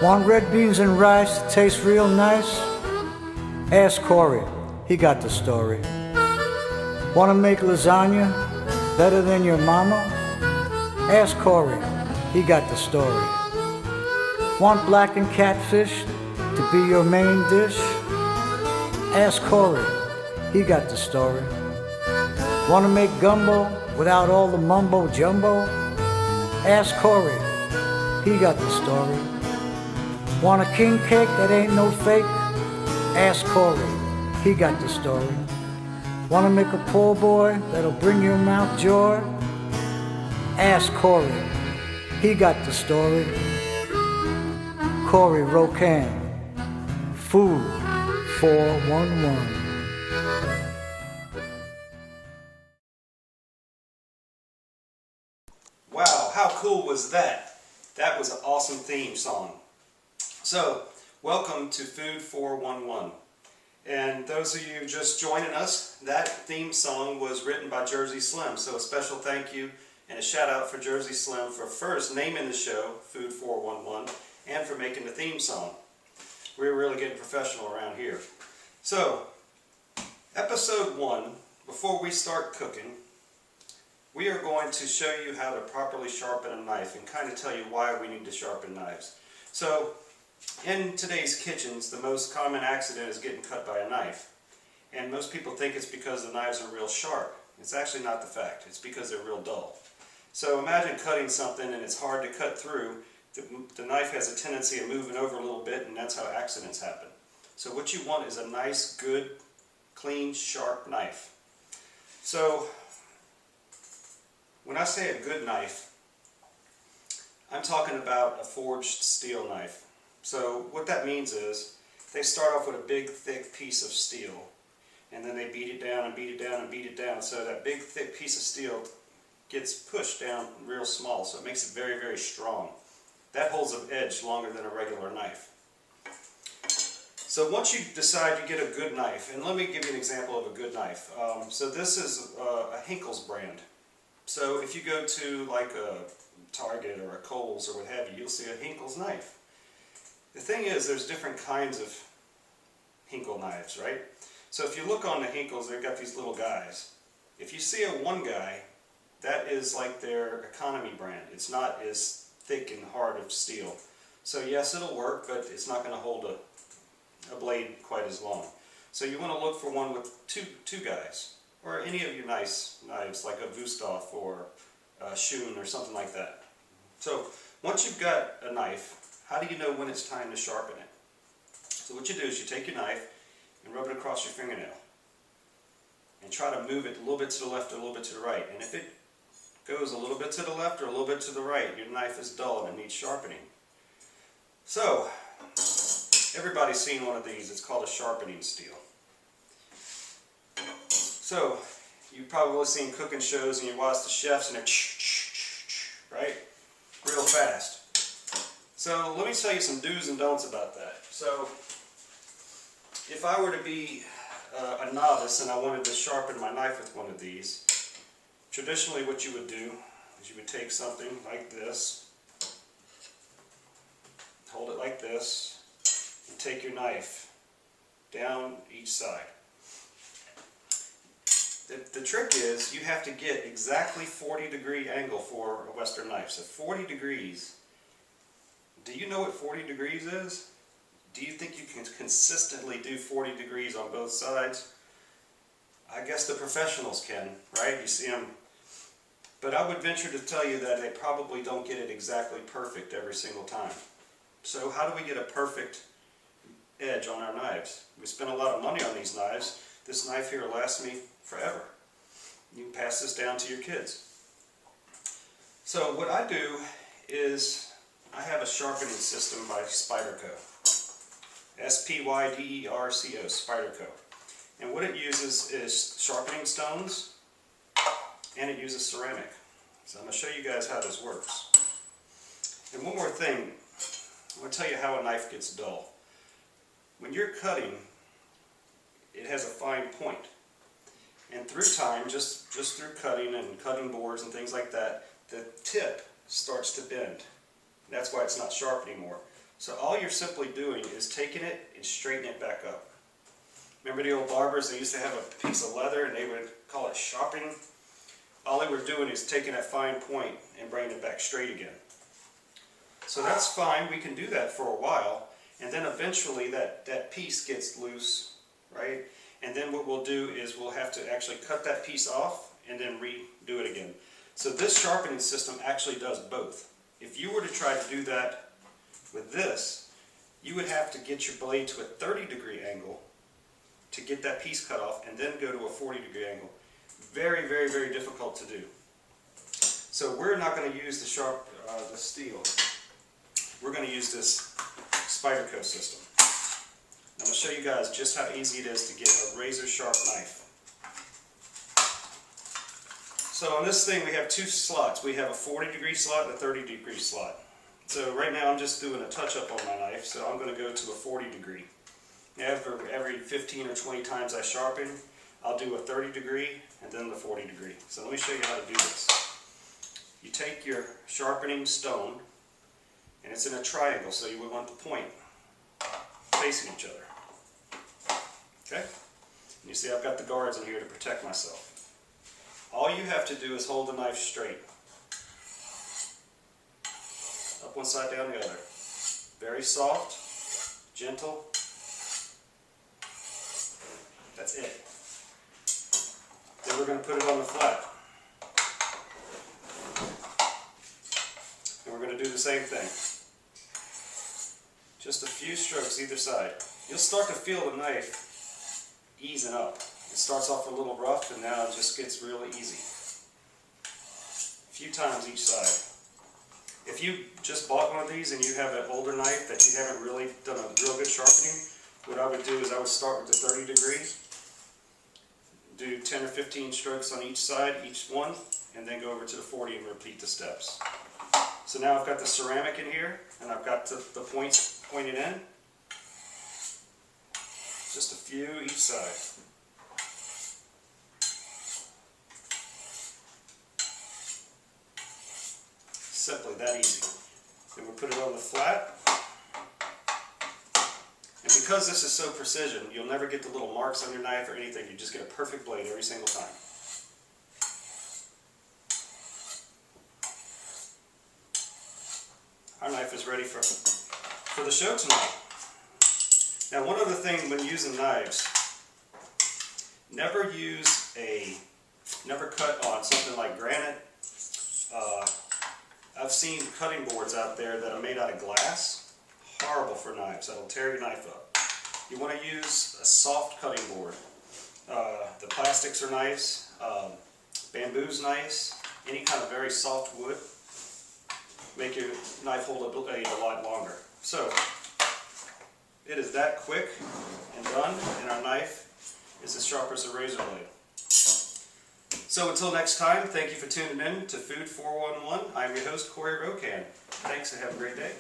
Want red beans and rice that taste real nice? Ask Corey, he got the story. Want to make lasagna better than your mama? Ask Corey, he got the story. Want blackened catfish to be your main dish? Ask Corey, he got the story. Want to make gumbo without all the mumbo jumbo? Ask Corey, he got the story. Want a king cake that ain't no fake? Ask Corey, he got the story. Want to make a poor boy that'll bring your mouth joy? Ask Corey, he got the story. Corey Rocan, Food 411. Wow, how cool was that? That was an awesome theme song. So, welcome to Food 411. And those of you just joining us, that theme song was written by Jersey Slim. So a special thank you and a shout out for Jersey Slim for first naming the show Food 411 and for making the theme song. We're really getting professional around here. So, episode 1, before we start cooking, we are going to show you how to properly sharpen a knife and kind of tell you why we need to sharpen knives. So, in today's kitchens, the most common accident is getting cut by a knife. And most people think it's because the knives are real sharp. It's actually not the fact. It's because they're real dull. So imagine cutting something and it's hard to cut through. The knife has a tendency of moving over a little bit, and that's how accidents happen. So what you want is a nice, good, clean, sharp knife. So when I say a good knife, I'm talking about a forged steel knife. So what that means is they start off with a big thick piece of steel, and then they beat it down and beat it down and beat it down, so that big thick piece of steel gets pushed down real small, so it makes it very, very strong. That holds an edge longer than a regular knife. So once you decide you get a good knife, and let me give you an example of a good knife. So this is a Henkel's brand. So if you go to like a Target or a Kohl's or what have you, you'll see a Henkel's knife. The thing is, there's different kinds of Henkel knives, right? So if you look on the Henkels, they've got these little guys. If you see a one guy, that is like their economy brand. It's not as thick and hard of steel. So yes, it'll work, but it's not going to hold a blade quite as long. So you want to look for one with two guys, or any of your nice knives, like a Wusthof or a Schoen or something like that. So once you've got a knife, how do you know when it's time to sharpen it? So what you do is you take your knife and rub it across your fingernail and try to move it a little bit to the left or a little bit to the right. And if it goes a little bit to the left or a little bit to the right, your knife is dull and it needs sharpening. So everybody's seen one of these. It's called a sharpening steel. So you've probably seen cooking shows and you watch the chefs and they're right? Real fast. So let me tell you some do's and don'ts about that. So if I were to be a novice and I wanted to sharpen my knife with one of these, traditionally what you would do is you would take something like this, hold it like this, and take your knife down each side. The trick is you have to get exactly 40-degree angle for a Western knife. So 40 degrees. Do you know what 40 degrees is? Do you think you can consistently do 40 degrees on both sides? I guess the professionals can, right? You see them. But I would venture to tell you that they probably don't get it exactly perfect every single time. So how do we get a perfect edge on our knives? We spend a lot of money on these knives. This knife here lasts me forever. You can pass this down to your kids. So what I do is I have a sharpening system by Spyderco. S-P-Y-D-E-R-C-O, Spyderco. And what it uses is sharpening stones, and it uses ceramic. So I'm going to show you guys how this works. And one more thing, I'm going to tell you how a knife gets dull. When you're cutting, it has a fine point. And through time, just through cutting and cutting boards and things like that, the tip starts to bend. That's why it's not sharp anymore. So all you're simply doing is taking it and straightening it back up. Remember the old barbers, they used to have a piece of leather and they would call it sharpening? All they were doing is taking that fine point and bringing it back straight again. So that's fine, we can do that for a while, and then eventually that piece gets loose, right? And then what we'll do is we'll have to actually cut that piece off and then redo it again. So this sharpening system actually does both. If you were to try to do that with this, you would have to get your blade to a 30-degree angle to get that piece cut off and then go to a 40-degree angle. Very, very, very difficult to do. So we're not going to use the steel. We're going to use this Spyderco system. I'm going to show you guys just how easy it is to get a razor sharp knife. So on this thing we have two slots. We have a 40-degree slot and a 30-degree slot. So right now I'm just doing a touch-up on my knife, so I'm going to go to a 40-degree. Every 15 or 20 times I sharpen, I'll do a 30-degree and then the 40-degree. So let me show you how to do this. You take your sharpening stone, and it's in a triangle, so you would want the point facing each other. Okay? And you see I've got the guards in here to protect myself. All you have to do is hold the knife straight. Up one side, down the other. Very soft, gentle. That's it. Then we're going to put it on the flat. And we're going to do the same thing. Just a few strokes either side. You'll start to feel the knife easing up. It starts off a little rough and now it just gets really easy. A few times each side. If you just bought one of these and you have an older knife that you haven't really done a real good sharpening, what I would do is I would start with the 30 degrees, do 10 or 15 strokes on each side, each one, and then go over to the 40 and repeat the steps. So now I've got the ceramic in here, and I've got the points pointed in. Just a few each side. Simply that easy. Then we'll put it on the flat. And because this is so precision, you'll never get the little marks on your knife or anything. You just get a perfect blade every single time. Our knife is ready for the show tonight. Now, one other thing when using knives, never cut on something like granite. I've seen cutting boards out there that are made out of glass. Horrible for knives. That'll tear your knife up. You want to use a soft cutting board. The plastics are nice. Bamboo's nice. Any kind of very soft wood. Make your knife hold a blade a lot longer. So, it is that quick and done, and our knife is as sharp as a razor blade. So until next time, thank you for tuning in to Food 411. I'm your host, Corey Rocan. Thanks and have a great day.